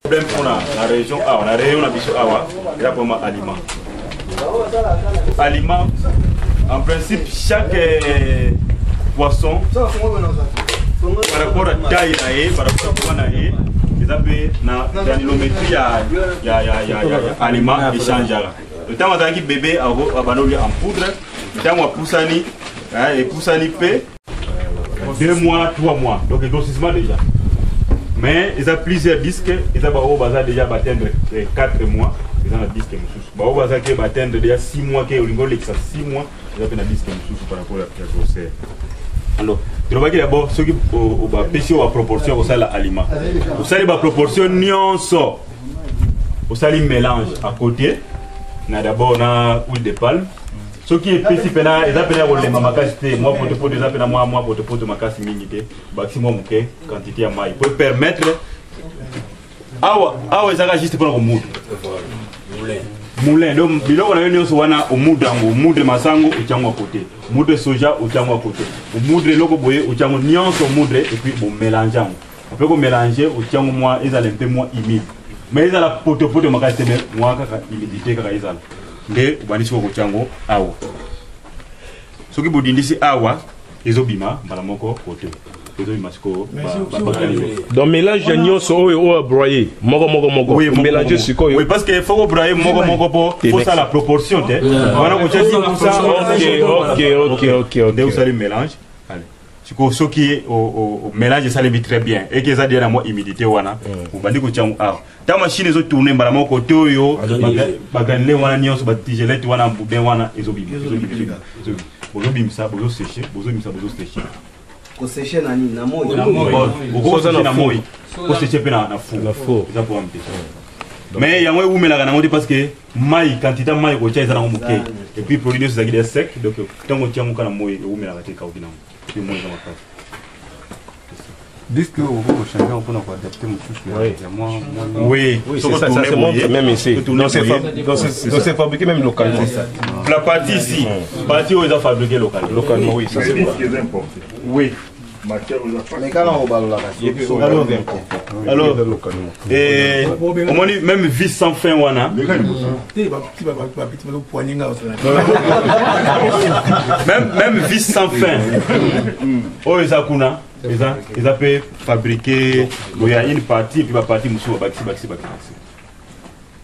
problème pour la région A, on a région Awa, il y a pour aliment. Aliment, en principe, chaque poisson, par rapport à taille, par rapport à quoi ils appellent dans l'anométrie, il y a aliment échangeable. Le temps où on a bébé en poudre, le temps où on a poussani fait 2 mois, 3 mois, donc le grossissement déjà. Mais ils ont plusieurs disques, ils ont déjà atteindre 4 mois, ils ont un disque ils ont atteindre déjà 6 mois, ils ont 6 mois, ils ont un disque par rapport à la grosseur. Alors, tu vois d'abord ce qui est pêché à proportion au salaire aliment. Au salaire à proportion, nous sommes au salaire mélange à côté. On a d'abord l'huile de palme. Ce qui est pêché, ils appellent les mamakasité. Moi, pour te poser, moi, pour te poser ma casse minité, maximum quantité à maille. Pour permettre. Ah, ouais, ça va juste pour le moule. Moulin, donc, on a une au moudre masango, au tiango à côté. Moudre soja, au tiango à côté. Au moudre loco boye, au tiango nian au moudre, et puis au mélange. On peut mélanger, au tiango moi, ils ont un peu moins humide. Mais ils ont la pote de ma casse, moi, humidité, car ils ont. Mais, on va dire au tiango, awa. Ce qui vous dit ici, awa, ils ont bima, balamoko, côté. Donc mélange d'agneau au broyer. Oui, mélanger sur quoi? Oui, parce qu'il faut broyer pour ça la proportion. Voilà, on ok. Vous allez mélange. Ce qui est au mélange, ça les très bien. Et qu'ils ont dit la moins humidité. Vous allez que tu as ta machine est tournée, madame, côté yo, baganle wana nion so batigelette wana boudin wana ezobim. Bozobim ça, bozo sécher, sécher. Ko sécher nani na moi. Ko sécher na moi. Ko sécher pe na fou. Ça pour amter. Mais il y a moi où melaka na ngoti parce que mai quantité mai ko tcha ezana ngomuke. Et puis produit ça qui est sec donc tango tcha muka na moi où melaka te ka odina. Puis moi ça m'a disque au changer on peut adapter mon souffle. Oui, ça montre même ici. Donc c'est fabriqué même localement. La partie ici, partie où ils ont fabriqué localement, oui, ça c'est vrai. Oui. Mais quand on parle là, alors, au moins même vis sans fin wana. Même vis sans fin. Oh ils akuna, ils appellent fabriquer. Il y a une partie et puis la partie moussou baxi.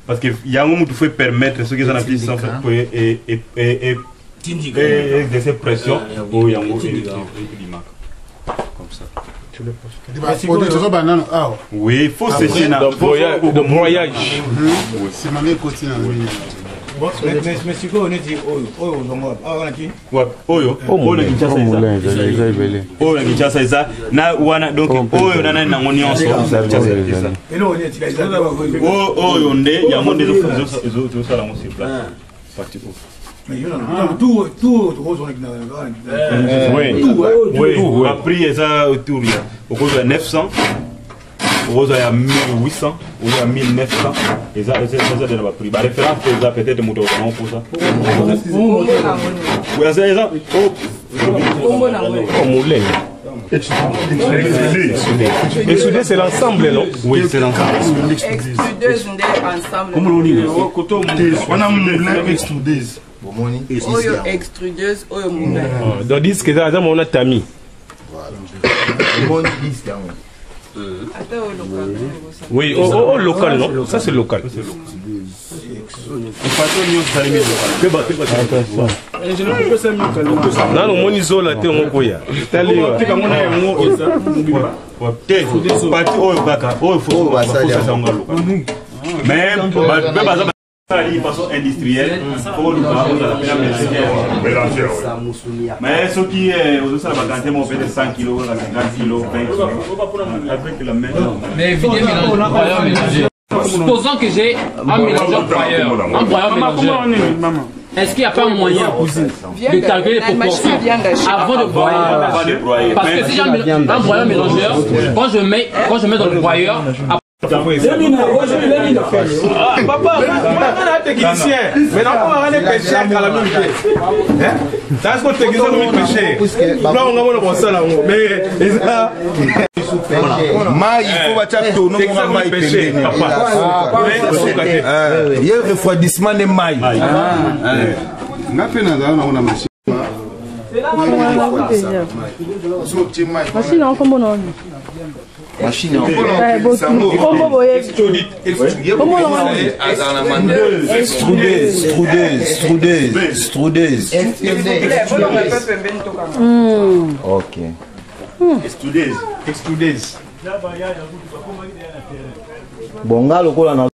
Parce que il y a un moment où il faut permettre ce qu'ils ont appelé sans fin et de cette pression pour y avoir comme ça. Oui, il faut sécher de broyage. C'est ma mère continue. Mais si vous dit oui, après ça autour au cours de 900 Rose à 1800, ou à 1900, et ça, c'est ça de la prix. La référence, c'est ça, peut-être, mon pour ça. Oui, c'est ça. Oh, moulin. Extrudé, c'est l'ensemble, non? Oui, c'est l'ensemble. Extrudeuse, ensemble. Comment on dit? On a moulin extrudeuse. Oyo extrudeuse, oyo moulin. Donc, dis que ça, on a tamis. Oui, au local, non? Ça c'est local. Non, non, mon iso là, t'es un koya. Mais de façon industrielle, mais ce qui est aux autres, on fait 100 kg, 50 kg, 20 kg. Avec la main. Mais évidemment, mélanger. Supposons que j'ai un mélangeur broyeur. Est-ce qu'il n'y a pas un moyen de calculer les proportions avant de broyer? Parce que si j'ai un broyeur mélangeur, quand je mets dans le broyeur, Papa, on a un technicien. Maintenant, on va aller pêcher à calamité. Ça, c'est qu'on technicien de pêcher. Là, on va voir ça là. Mais, Maï, il faut battre tout. Non, on va maï pêcher. Il y a un refroidissement de maï. Machine en combo non. Machine en combo Strudeuse. Ok. Extrudeuse. Extrudeuse. Bonga lokola na